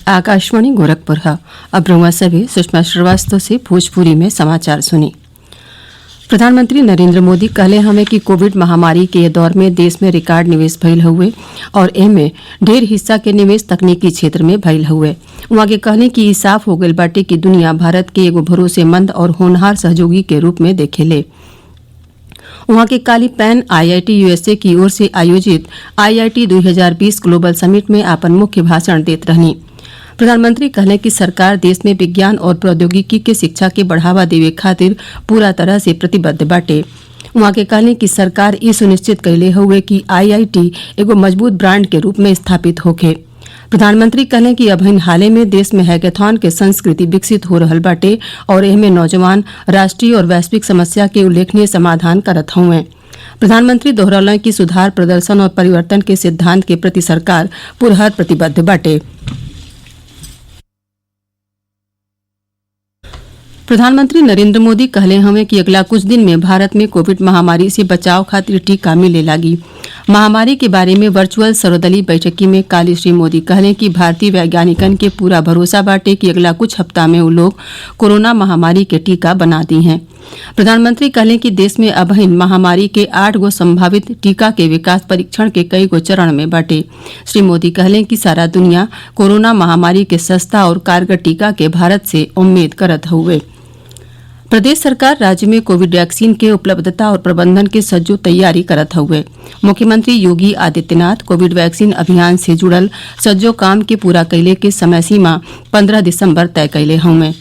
आकाशवाणी गोरखपुर है। अब रउआ सभे सुषमा श्रीवास्तव से भोजपुरी में समाचार सुनी। प्रधानमंत्री नरेंद्र मोदी कहले हमें कि कोविड महामारी के दौर में देश में रिकॉर्ड निवेश भइल हुए और एमे ढेर हिस्सा के निवेश तकनीकी क्षेत्र में भइल हुए। वहां के कहले कि ई साफ हो गइल बाटे कि दुनिया भारत के एगो भरोसेमंद और होनहार सहयोगी के रूप में देखेले। वहां के काली पैन आईआईटी यूएसए की ओर से आयोजित आईआईटी 2020 ग्लोबल समिट में आपन मुख्य भाषण देत रहनी। प्रधानमंत्री कहले कि सरकार देश में विज्ञान और प्रौद्योगिकी के शिक्षा के बढ़ावा देवे खातिर पूरा तरह से प्रतिबद्ध बाटे। वहां के कहले कि सरकार ये सुनिश्चित कैले हुए कि आईआईटी एगो मजबूत ब्रांड के रूप में स्थापित होखे। प्रधानमंत्री कहले कि अभिन हाले में देश में हैकेथॉन के संस्कृति विकसित हो रहल बाटे और एहमे नौजवान राष्ट्रीय और वैश्विक समस्या के उल्लेखनीय समाधान करत हुए। प्रधानमंत्री दोहरौलन कि सुधार, प्रदर्शन और परिवर्तन के सिद्धांत के प्रति सरकार पुरहर प्रतिबद्ध बाटे। प्रधानमंत्री नरेंद्र मोदी कहले हमें कि अगला कुछ दिन में भारत में कोविड महामारी से बचाव खातिर टीका मिले लागी। महामारी के बारे में वर्चुअल सर्वदलीय बैठकी में काली श्री मोदी कहले कि भारतीय वैज्ञानिकन के पूरा भरोसा बाटे कि अगला कुछ हफ्ता में वो लोग कोरोना महामारी के टीका बना दी हैं। प्रधानमंत्री कहले कि देश में अबहिन महामारी के 8 गो संभावित टीका के विकास परीक्षण के कई गो चरण में बाटे। श्री मोदी कहले कि सारा दुनिया कोरोना महामारी के सस्ता और कारगर टीका के भारत से उम्मीद करत हुए। प्रदेश सरकार राज्य में कोविड वैक्सीन के उपलब्धता और प्रबंधन के सज्जो तैयारी करत हुए। मुख्यमंत्री योगी आदित्यनाथ कोविड वैक्सीन अभियान से जुड़ल सज्जो काम के पूरा कैले के समय सीमा 15 दिसंबर तय कैले हुए।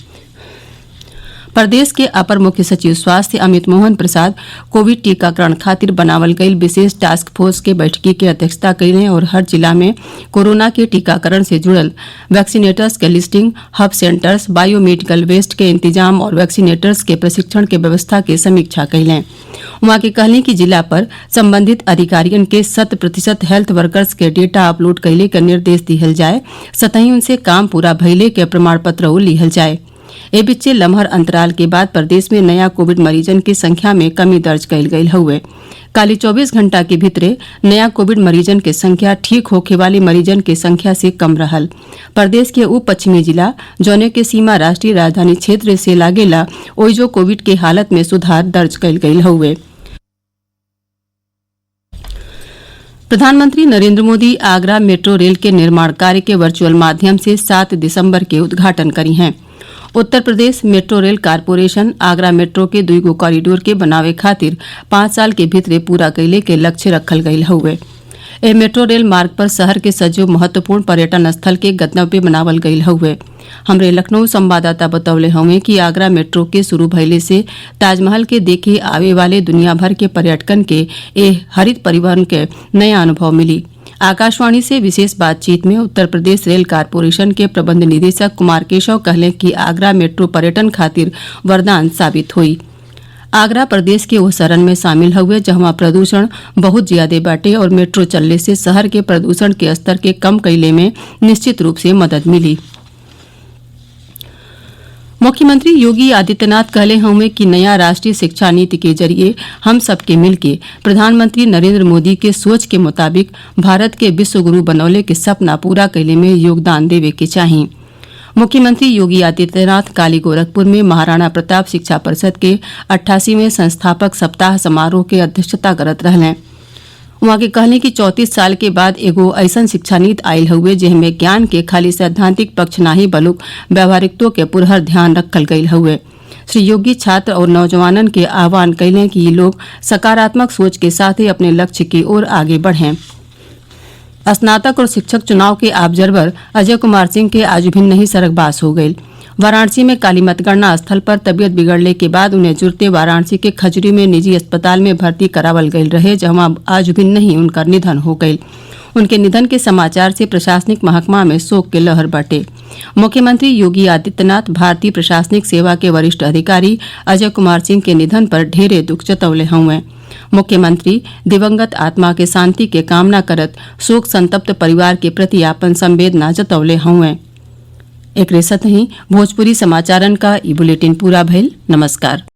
प्रदेश के अपर मुख्य सचिव स्वास्थ्य अमित मोहन प्रसाद कोविड टीकाकरण खातिर बनावल गई विशेष टास्क फोर्स के बैठकी के अध्यक्षता कैले और हर जिला में कोरोना के टीकाकरण से जुड़ल वैक्सीनेटर्स के लिस्टिंग, हब सेंटर्स, बायोमेडिकल वेस्ट के इंतजाम और वैक्सीनेटर्स के प्रशिक्षण के व्यवस्था के समीक्षा कैले। वहां के कहले कि जिला पर संबंधित अधिकारियों के 100% हेल्थ वर्कर्स के डेटा अपलोड कैले के निर्देश दिहल जाए, सतही उनसे काम पूरा भइले के प्रमाण पत्र लिहल जाए। ए बीचे लम्हर अंतराल के बाद प्रदेश में नया कोविड मरीजन की संख्या में कमी दर्ज कैल गई हुए। काली 24 घंटा के भीतरे नया कोविड मरीजन के संख्या ठीक होखे वाले मरीजन के संख्या से कम रहल। प्रदेश के उप पश्चिमी जिला जौने के सीमा राष्ट्रीय राजधानी क्षेत्र से लागेला ओइजो कोविड के हालत में सुधार दर्ज कैल गई हुए। प्रधानमंत्री नरेंद्र मोदी आगरा मेट्रो रेल के निर्माण कार्य के वर्चुअल माध्यम से 7 दिसंबर के उद्घाटन करी हैं। Uttar Pradesh metro rail corporation Agra metro के 2 गो कॉरिडोर के बनावे खातिर 5 साल के भीतरे पूरा कैले के लक्ष्य रखल गई हुए। ए मेट्रो रेल मार्ग पर शहर के सज्जो महत्वपूर्ण पर्यटन स्थल के गंतव्य बनावल गई हुए। हमरे लखनऊ संवाददाता बतौले हुए कि आगरा मेट्रो के शुरू भइले से ताजमहल के देखे आवे वाले दुनिया भर के पर्यटकन के हरित परिवहन के नया अनुभव मिली। आकाशवाणी से विशेष बातचीत में उत्तर प्रदेश रेल कारपोरेशन के प्रबंध निदेशक कुमार केशव कहले कि आगरा मेट्रो पर्यटन खातिर वरदान साबित हुई। आगरा प्रदेश के वो शरण में शामिल हुए जहां प्रदूषण बहुत ज्यादा बाटे और मेट्रो चलने से शहर के प्रदूषण के स्तर के कम कैले में निश्चित रूप से मदद मिली। मुख्यमंत्री योगी आदित्यनाथ कहले हुए कि नया राष्ट्रीय शिक्षा नीति के जरिए हम सबके मिलके प्रधानमंत्री नरेंद्र मोदी के सोच के मुताबिक भारत के विश्व गुरु बनौले के सपना पूरा कैले में योगदान देवे के चाहिए। मुख्यमंत्री योगी आदित्यनाथ काली गोरखपुर में महाराणा प्रताप शिक्षा परिषद के 88वें संस्थापक सप्ताह समारोह के अध्यक्षता करत रहले। वहां के कहले कि 34 साल के बाद एगो ऐसन शिक्षा नीति आयल हुए जिसमें ज्ञान के खाली सैद्धांतिक पक्ष नाही बलुक व्यवहारिकत्व के पुरहर ध्यान रखल गई हुए। श्री योगी छात्र और नौजवानन के आह्वान कैले कि ये लोग सकारात्मक सोच के साथ ही अपने लक्ष्य की ओर आगे बढ़ें। स्नातक और शिक्षक चुनाव के ऑब्जर्वर अजय कुमार सिंह के आज भी नहीं सरगबास हो गई। वाराणसी में काली मतगणना स्थल पर तबियत बिगड़ने के बाद उन्हें जुड़ते वाराणसी के खजूरी में निजी अस्पताल में भर्ती करावल गई रहे जहां आज भी नहीं उनका निधन हो गई। उनके निधन के समाचार से प्रशासनिक महकमा में शोक के लहर बटे। मुख्यमंत्री योगी आदित्यनाथ भारतीय प्रशासनिक सेवा के वरिष्ठ अधिकारी अजय कुमार सिंह के निधन पर ढेरे दुख जतौले हुए। मुख्यमंत्री दिवंगत आत्मा के शांति के कामना करत शोक संतप्त परिवार के प्रति आपन संवेदना जतौले हुए। एकरे साथ ही भोजपुरी समाचारन का ई बुलेटिन पूरा भइल। नमस्कार।